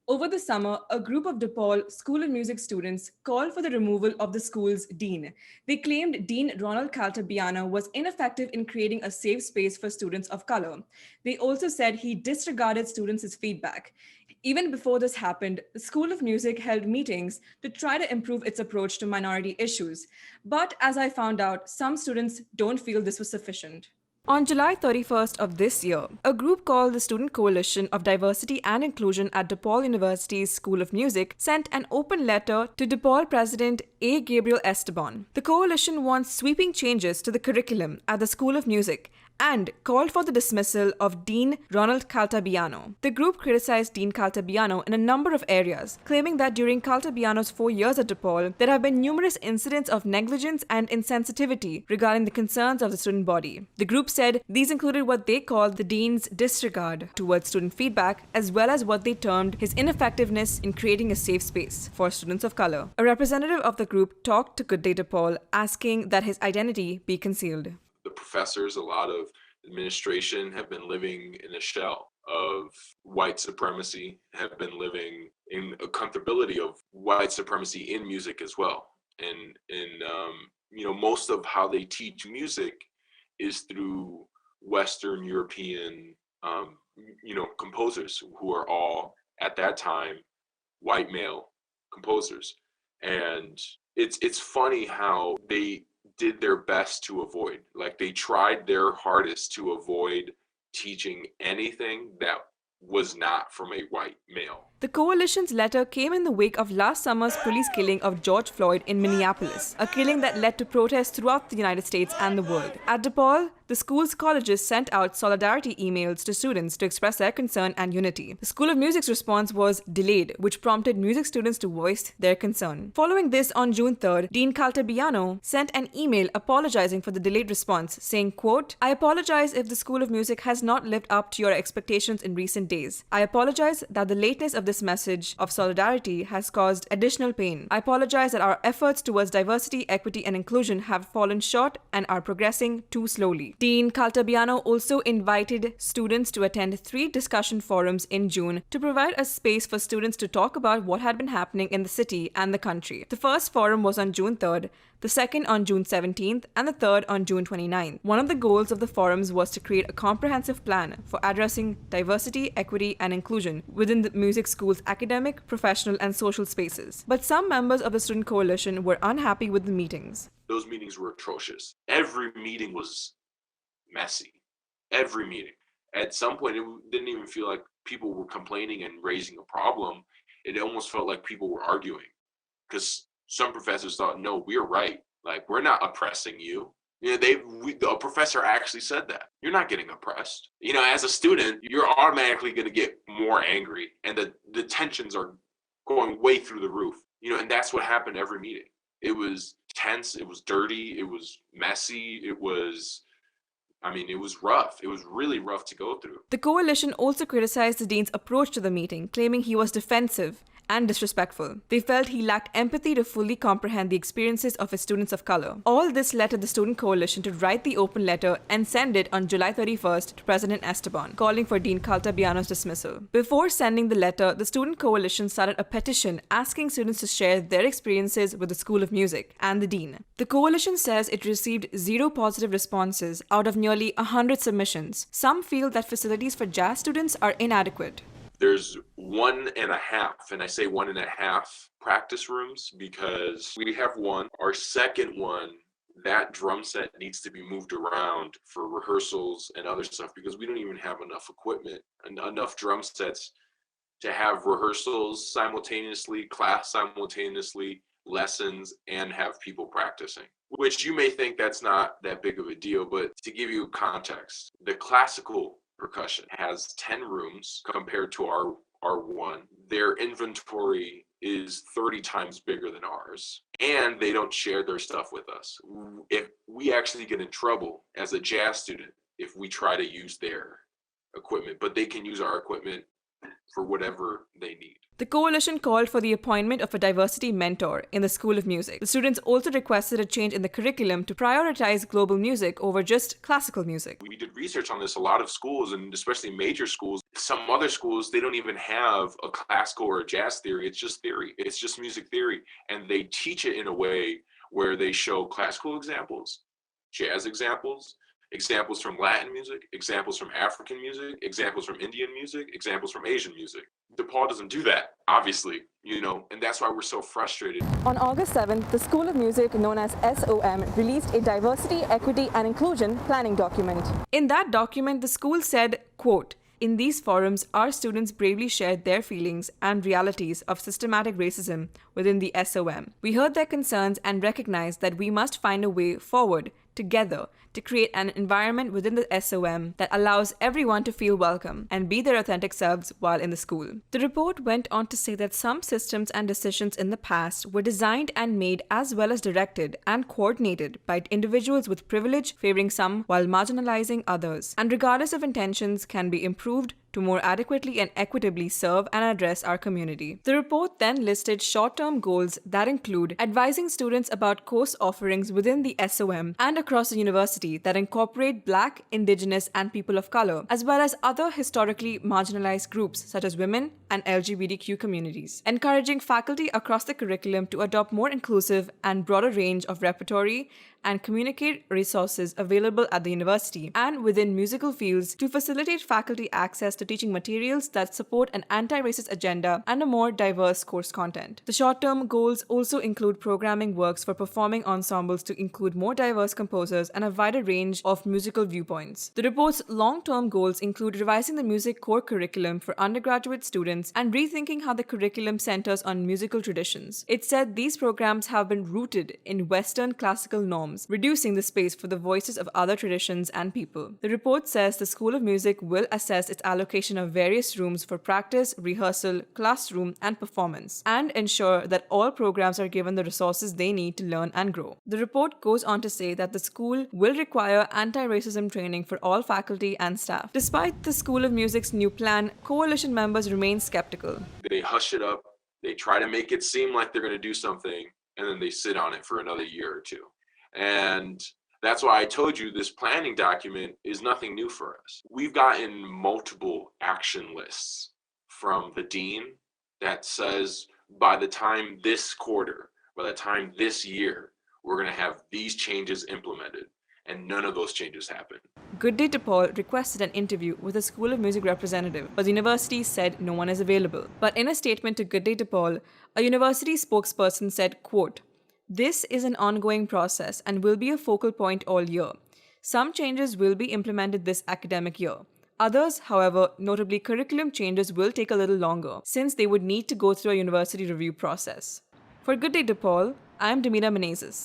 Over the summer, a group of DePaul School of Music students called for the removal of the school's dean. They claimed Dean Ronald Caltabiano was ineffective in creating a safe space for students of color. They also said he disregarded students' feedback. Even before this happened, the School of Music held meetings to try to improve its approach to minority issues. But as I found out, some students don't feel this was sufficient. On July 31st of this year, a group called the Student Coalition of Diversity and Inclusion at DePaul University's School of Music sent an open letter to DePaul President A. Gabriel Esteban. The coalition wants sweeping changes to the curriculum at the School of Music and called for the dismissal of Dean Ronald Caltabiano. The group criticized Dean Caltabiano in a number of areas, claiming that during Caltabiano's 4 years at DePaul, there have been numerous incidents of negligence and insensitivity regarding the concerns of the student body. The group said these included what they called the dean's disregard towards student feedback, as well as what they termed his ineffectiveness in creating a safe space for students of color. A representative of the group talked to Good Day DePaul, asking that his identity be concealed. The professors, a lot of administration have been living in a shell of white supremacy, have been living in a comfortability of white supremacy in music as well. And most of how they teach music is through Western European, composers who are all, at that time, white male composers. And it's funny how they did their best to avoid, like they tried their hardest to avoid teaching anything that was not from a white male. The coalition's letter came in the wake of last summer's police killing of George Floyd in Minneapolis, a killing that led to protests throughout the United States and the world. At DePaul, the school's colleges sent out solidarity emails to students to express their concern and unity. The School of Music's response was delayed, which prompted music students to voice their concern. Following this, on June 3rd, Dean Caltabiano sent an email apologizing for the delayed response, saying, quote, "I apologize if the School of Music has not lived up to your expectations in recent days. I apologize that the lateness of this message of solidarity has caused additional pain. I apologize that our efforts towards diversity, equity, and inclusion have fallen short and are progressing too slowly." Dean Caltabiano also invited students to attend 3 discussion forums in June to provide a space for students to talk about what had been happening in the city and the country. The first forum was on June 3rd, the second on June 17th, and the third on June 29th. One of the goals of the forums was to create a comprehensive plan for addressing diversity, equity, and inclusion within the music school's academic, professional, and social spaces. But some members of the student coalition were unhappy with the meetings. Those meetings were atrocious. Every meeting was messy. Every meeting. At some point, it didn't even feel like people were complaining and raising a problem. It almost felt like people were arguing, because some professors thought, no, we're right. Like, we're not oppressing you. A professor actually said that. You're not getting oppressed. As a student, you're automatically going to get more angry, and the tensions are going way through the roof. And that's what happened every meeting. It was tense. It was dirty. It was messy. It was rough. It was really rough to go through. The coalition also criticized the dean's approach to the meeting, claiming he was defensive and disrespectful. They felt he lacked empathy to fully comprehend the experiences of his students of color. All this led to the student coalition to write the open letter and send it on July 31st to President Esteban, calling for Dean Caltabiano's dismissal. Before sending the letter, the student coalition started a petition asking students to share their experiences with the School of Music and the dean. The coalition says it received 0 positive responses out of nearly 100 submissions. Some feel that facilities for jazz students are inadequate. There's 1.5, and I say 1.5 practice rooms because we have one. Our second one, that drum set needs to be moved around for rehearsals and other stuff because we don't even have enough equipment and enough drum sets to have rehearsals simultaneously, class simultaneously, lessons, and have people practicing. Which you may think that's not that big of a deal, but to give you context, the classical percussion has 10 rooms compared to our one. Their inventory is 30 times bigger than ours, and they don't share their stuff with us. If we actually get in trouble as a jazz student if we try to use their equipment, but they can use our equipment for whatever they need. The coalition called for the appointment of a diversity mentor in the School of Music. The students also requested a change in the curriculum to prioritize global music over just classical music. We did research on this. A lot of schools, and especially major schools, some other schools, they don't even have a classical or a jazz theory. It's just theory. It's just music theory. And they teach it in a way where they show classical examples, jazz examples, examples from Latin music, examples from African music, examples from Indian music, examples from Asian music. DePaul doesn't do that, obviously, and that's why we're so frustrated. On August 7th, the School of Music, known as SOM, released a diversity, equity, and inclusion planning document. In that document, the school said, quote, "In these forums, our students bravely shared their feelings and realities of systematic racism within the SOM. We heard their concerns and recognized that we must find a way forward together to create an environment within the SOM that allows everyone to feel welcome and be their authentic selves while in the school." The report went on to say that some systems and decisions in the past were designed and made as well as directed and coordinated by individuals with privilege, favoring some while marginalizing others, and regardless of intentions can be improved to more adequately and equitably serve and address our community. The report then listed short-term goals that include advising students about course offerings within the SOM and across the university that incorporate Black, Indigenous, and people of color, as well as other historically marginalized groups such as women and LGBTQ communities. Encouraging faculty across the curriculum to adopt more inclusive and broader range of repertory and communicate resources available at the university and within musical fields to facilitate faculty access to teaching materials that support an anti-racist agenda and a more diverse course content. The short-term goals also include programming works for performing ensembles to include more diverse composers and a wider range of musical viewpoints. The report's long-term goals include revising the music core curriculum for undergraduate students and rethinking how the curriculum centers on musical traditions. It said these programs have been rooted in Western classical norms, reducing the space for the voices of other traditions and people. The report says the School of Music will assess its allocation of various rooms for practice, rehearsal, classroom, and performance, and ensure that all programs are given the resources they need to learn and grow. The report goes on to say that the school will require anti-racism training for all faculty and staff. Despite the School of Music's new plan, coalition members remain skeptical. They hush it up, they try to make it seem like they're going to do something, and then they sit on it for another year or two. And that's why I told you this planning document is nothing new for us. We've gotten multiple action lists from the dean that says by the time this quarter, by the time this year, we're going to have these changes implemented. And none of those changes happen. Good Day DePaul requested an interview with a School of Music representative, but the university said no one is available. But in a statement to Good Day DePaul, a university spokesperson said, quote, "This is an ongoing process and will be a focal point all year. Some changes will be implemented this academic year. Others, however, notably curriculum changes, will take a little longer, since they would need to go through a university review process." For Good Day DePaul, I'm Demira Menezes.